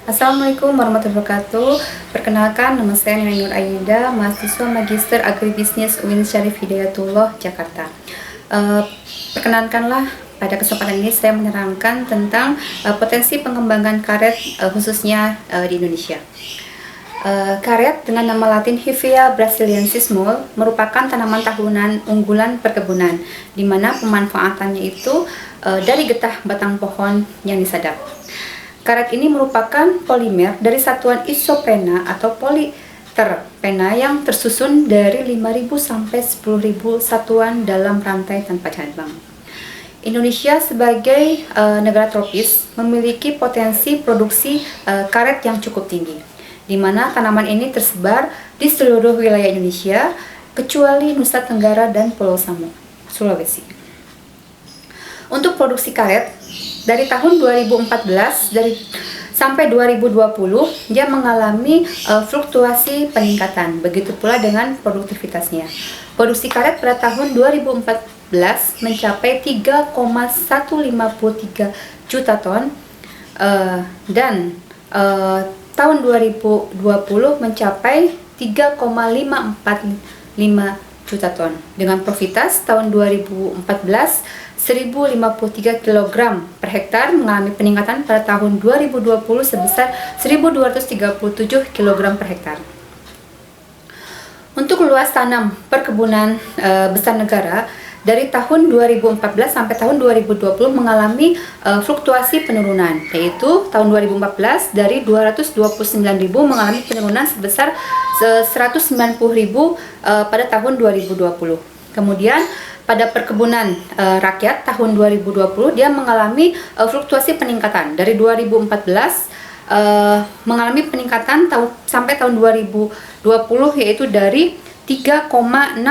Assalamualaikum warahmatullahi wabarakatuh. Perkenalkan, nama saya Nina Nur Aida, mahasiswa Magister Agribisnis UIN Syarif Hidayatullah, Jakarta. Perkenankanlah, pada kesempatan ini saya menerangkan tentang potensi pengembangan karet khususnya di Indonesia. Karet dengan nama latin Hevea brasiliensis Moll merupakan tanaman tahunan unggulan perkebunan, di mana pemanfaatannya itu dari getah batang pohon yang disadap. Karet ini merupakan polimer dari satuan isoprena atau politerpena yang tersusun dari 5.000 sampai 10.000 satuan dalam rantai tanpa cabang. Indonesia sebagai negara tropis memiliki potensi produksi karet yang cukup tinggi, di mana tanaman ini tersebar di seluruh wilayah Indonesia kecuali Nusa Tenggara dan Pulau Samosir, Sulawesi. Untuk produksi karet, dari tahun 2014 sampai 2020 dia mengalami fluktuasi peningkatan. Begitu pula dengan produktivitasnya. Produksi karet pada tahun 2014 mencapai 3,153 juta ton dan tahun 2020 mencapai 3,545 juta ton. Dengan profitas tahun 2014 1053 kg per hektar mengalami peningkatan pada tahun 2020 sebesar 1237 kg per hektar. Untuk luas tanam perkebunan besar negara dari tahun 2014 sampai tahun 2020 mengalami fluktuasi penurunan, yaitu tahun 2014 dari 229.000 mengalami penurunan sebesar 190.000 pada tahun 2020. Kemudian pada perkebunan rakyat tahun 2020 dia mengalami fluktuasi peningkatan dari 2014 mengalami peningkatan sampai tahun 2020 yaitu dari 3,67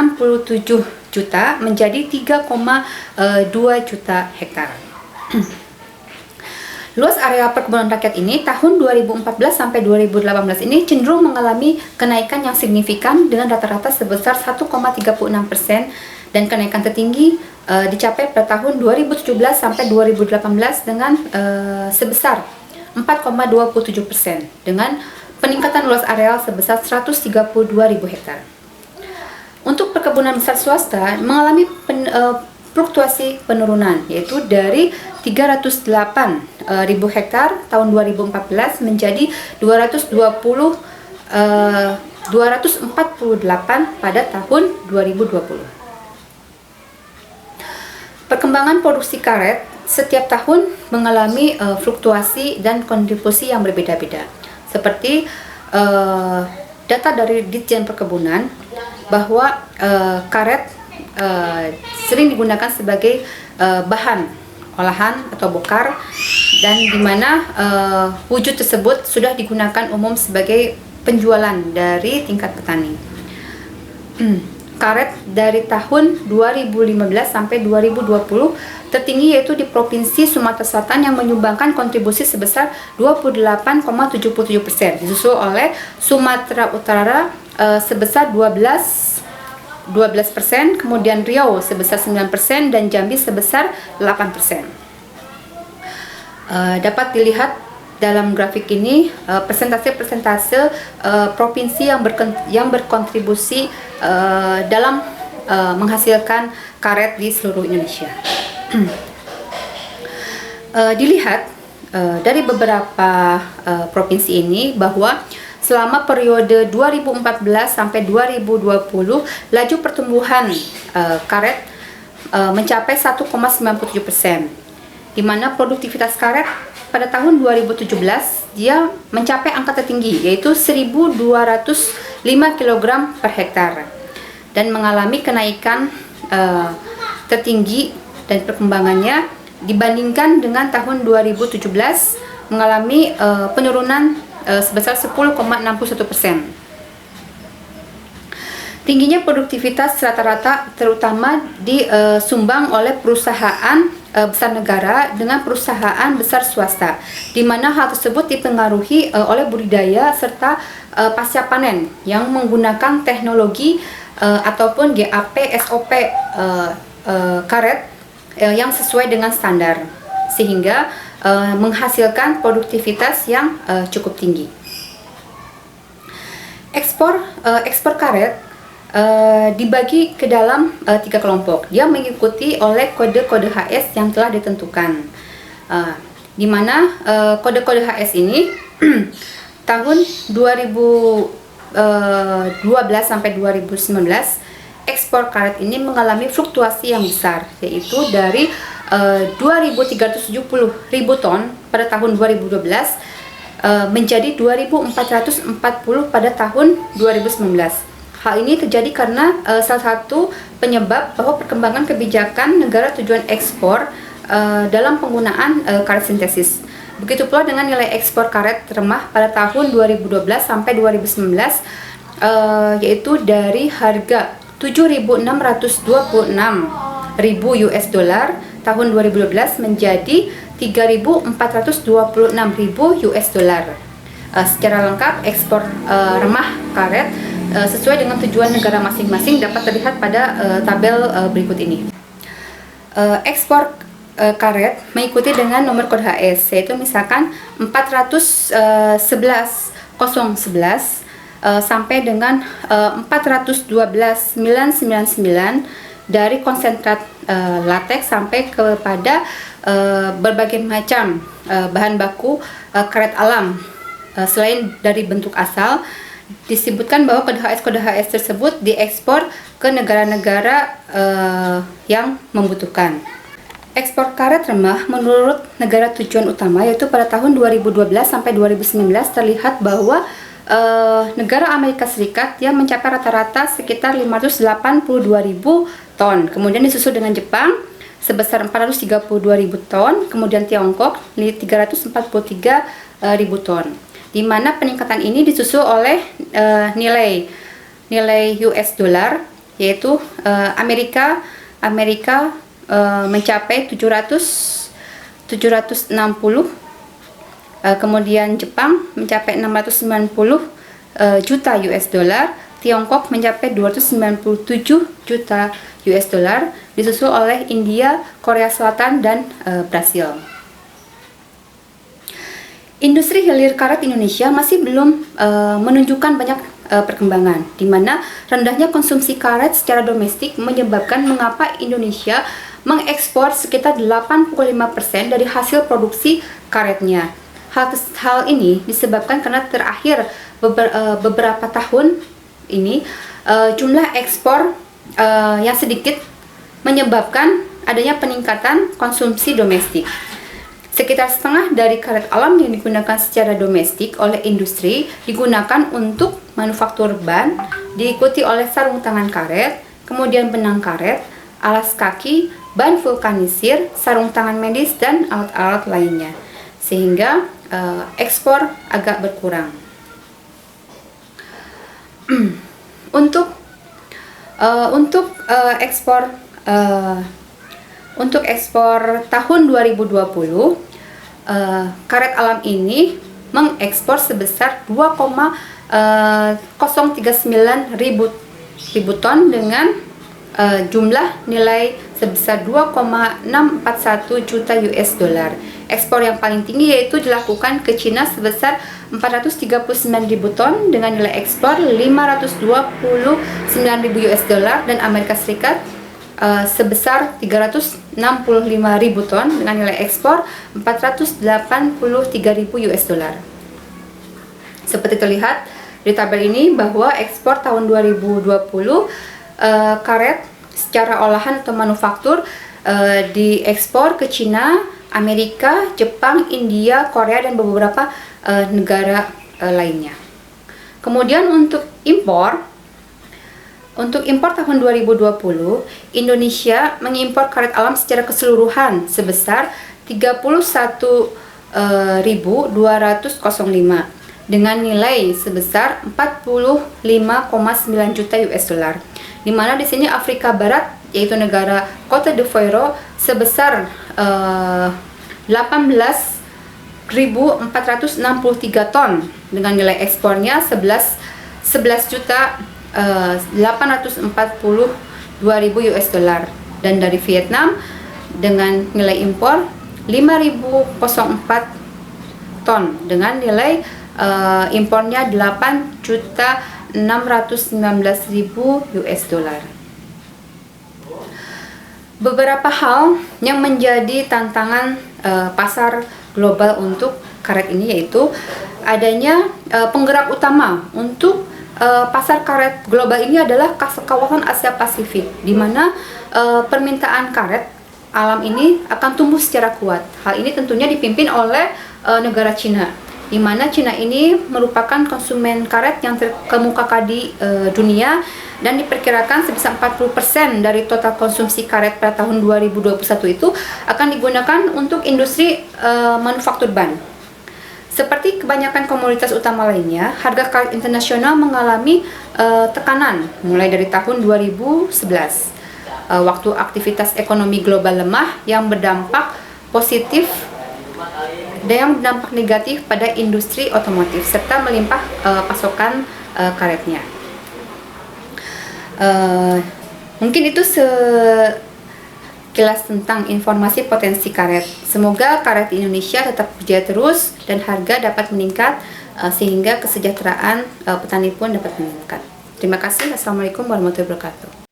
juta menjadi 3,2 juta hektar. Luas area perkebunan rakyat ini tahun 2014 sampai 2018 ini cenderung mengalami kenaikan yang signifikan dengan rata-rata sebesar 1,36% dan kenaikan tertinggi dicapai pada tahun 2017 sampai 2018 dengan sebesar 4,27% dengan peningkatan luas areal sebesar 132.000 hektar. Untuk perkebunan besar swasta mengalami fluktuasi penurunan, yaitu dari 308.000 hektar tahun 2014 menjadi 248 pada tahun 2020. Perkembangan produksi karet setiap tahun mengalami fluktuasi dan kontribusi yang berbeda-beda. Seperti data dari Ditjen Perkebunan bahwa karet sering digunakan sebagai bahan olahan atau bokar, dan di mana wujud tersebut sudah digunakan umum sebagai penjualan dari tingkat petani. Karet dari tahun 2015 sampai 2020 tertinggi yaitu di Provinsi Sumatera Selatan yang menyumbangkan kontribusi sebesar 28,77%, disusul oleh Sumatera Utara sebesar 12%, kemudian Riau sebesar 9% dan Jambi sebesar 8%. Dapat dilihat dalam grafik ini persentase provinsi yang berkontribusi dalam menghasilkan karet di seluruh Indonesia. Dilihat dari beberapa provinsi ini bahwa selama periode 2014 sampai 2020 laju pertumbuhan karet mencapai 1,97%, di mana produktivitas karet pada tahun 2017 dia mencapai angka tertinggi yaitu 1.205 kg per hektar dan mengalami kenaikan tertinggi, dan perkembangannya dibandingkan dengan tahun 2017 mengalami penurunan sebesar 10,61%. Tingginya produktivitas rata-rata terutama disumbang oleh perusahaan besar negara dengan perusahaan besar swasta, di mana hal tersebut dipengaruhi oleh budidaya serta pasca panen yang menggunakan teknologi ataupun GAP SOP karet yang sesuai dengan standar, sehingga menghasilkan produktivitas yang cukup tinggi. Ekspor karet dibagi ke dalam 3 kelompok. Dia mengikuti oleh kode-kode HS yang telah ditentukan. Di mana kode-kode HS ini tahun 2012 sampai 2019 ekspor karet ini mengalami fluktuasi yang besar, yaitu dari 2.370.000 ton pada tahun 2012 menjadi 2.440 pada tahun 2019. Hal ini terjadi karena salah satu penyebab bahwa perkembangan kebijakan negara tujuan ekspor dalam penggunaan karet sintesis. Begitu pula dengan nilai ekspor karet remah pada tahun 2012 sampai 2019, yaitu dari harga 7.626.000 US dollar tahun 2012 menjadi 3.426.000 US dollar. Secara lengkap ekspor remah karet sesuai dengan tujuan negara masing-masing dapat terlihat pada tabel berikut ini. Ekspor karet mengikuti dengan nomor kode HS, yaitu misalkan 411.011 sampai dengan 412.999 dari konsentrat latex sampai kepada berbagai macam bahan baku karet alam. Selain dari bentuk asal, disebutkan bahwa kode HS tersebut diekspor ke negara-negara yang membutuhkan. Ekspor karet remah menurut negara tujuan utama, yaitu pada tahun 2012 sampai 2019 terlihat bahwa negara Amerika Serikat yang mencapai rata-rata sekitar 582.000 ton. Kemudian disusul dengan Jepang sebesar 432.000 ton, kemudian Tiongkok 343.000 ton. Di mana peningkatan ini disusul oleh nilai US dollar, yaitu Amerika mencapai 760, kemudian Jepang mencapai 690 juta US dollar, Tiongkok mencapai 297 juta US dollar, disusul oleh India, Korea Selatan, dan Brasil. Industri hilir karet Indonesia masih belum menunjukkan banyak perkembangan, di mana rendahnya konsumsi karet secara domestik menyebabkan mengapa Indonesia mengekspor sekitar 85% dari hasil produksi karetnya. Hal ini disebabkan karena terakhir beberapa tahun ini jumlah ekspor yang sedikit menyebabkan adanya peningkatan konsumsi domestik. Sekitar setengah dari karet alam yang digunakan secara domestik oleh industri digunakan untuk manufaktur ban, diikuti oleh sarung tangan karet, kemudian benang karet, alas kaki, ban vulkanisir, sarung tangan medis, dan alat-alat lainnya. Sehingga ekspor agak berkurang. Untuk ekspor tahun 2020, karet alam ini mengekspor sebesar 2,039 ribu ton dengan jumlah nilai sebesar 2,641 juta US dollar. Ekspor yang paling tinggi yaitu dilakukan ke Cina sebesar 439.000 ton dengan nilai ekspor 529.000 US dollar, dan Amerika Serikat sebesar 365.000 ton dengan nilai ekspor 483.000 US dollar. Seperti terlihat di tabel ini bahwa ekspor tahun 2020 karet secara olahan atau manufaktur diekspor ke Cina, Amerika, Jepang, India, Korea, dan beberapa negara lainnya. Kemudian untuk impor tahun 2020, Indonesia mengimpor karet alam secara keseluruhan sebesar 31.205 dengan nilai sebesar 45,9 juta US dollar. Di mana di sini Afrika Barat, yaitu negara Cote d'Ivoire, sebesar 18.463 ton dengan nilai ekspornya 11.842.000 US dollar, dan dari Vietnam dengan nilai impor 5.004 ton dengan nilai impornya 8.619.000 US dollar. Beberapa hal yang menjadi tantangan pasar global untuk karet ini yaitu adanya penggerak utama untuk pasar karet global ini adalah kawasan Asia Pasifik, di mana permintaan karet alam ini akan tumbuh secara kuat. Hal ini tentunya dipimpin oleh negara Cina, di mana Cina ini merupakan konsumen karet yang terkemuka di dunia dan diperkirakan sebesar 40% dari total konsumsi karet pada tahun 2021 itu akan digunakan untuk industri manufaktur ban. Seperti kebanyakan komoditas utama lainnya, harga karet internasional mengalami tekanan mulai dari tahun 2011. Waktu aktivitas ekonomi global lemah yang berdampak positif dan yang berdampak negatif pada industri otomotif serta melimpah pasokan karetnya. Mungkin itu sekilas tentang informasi potensi karet. Semoga karet di Indonesia tetap berjaya terus dan harga dapat meningkat sehingga kesejahteraan petani pun dapat meningkat. Terima kasih. Assalamualaikum warahmatullahi wabarakatuh.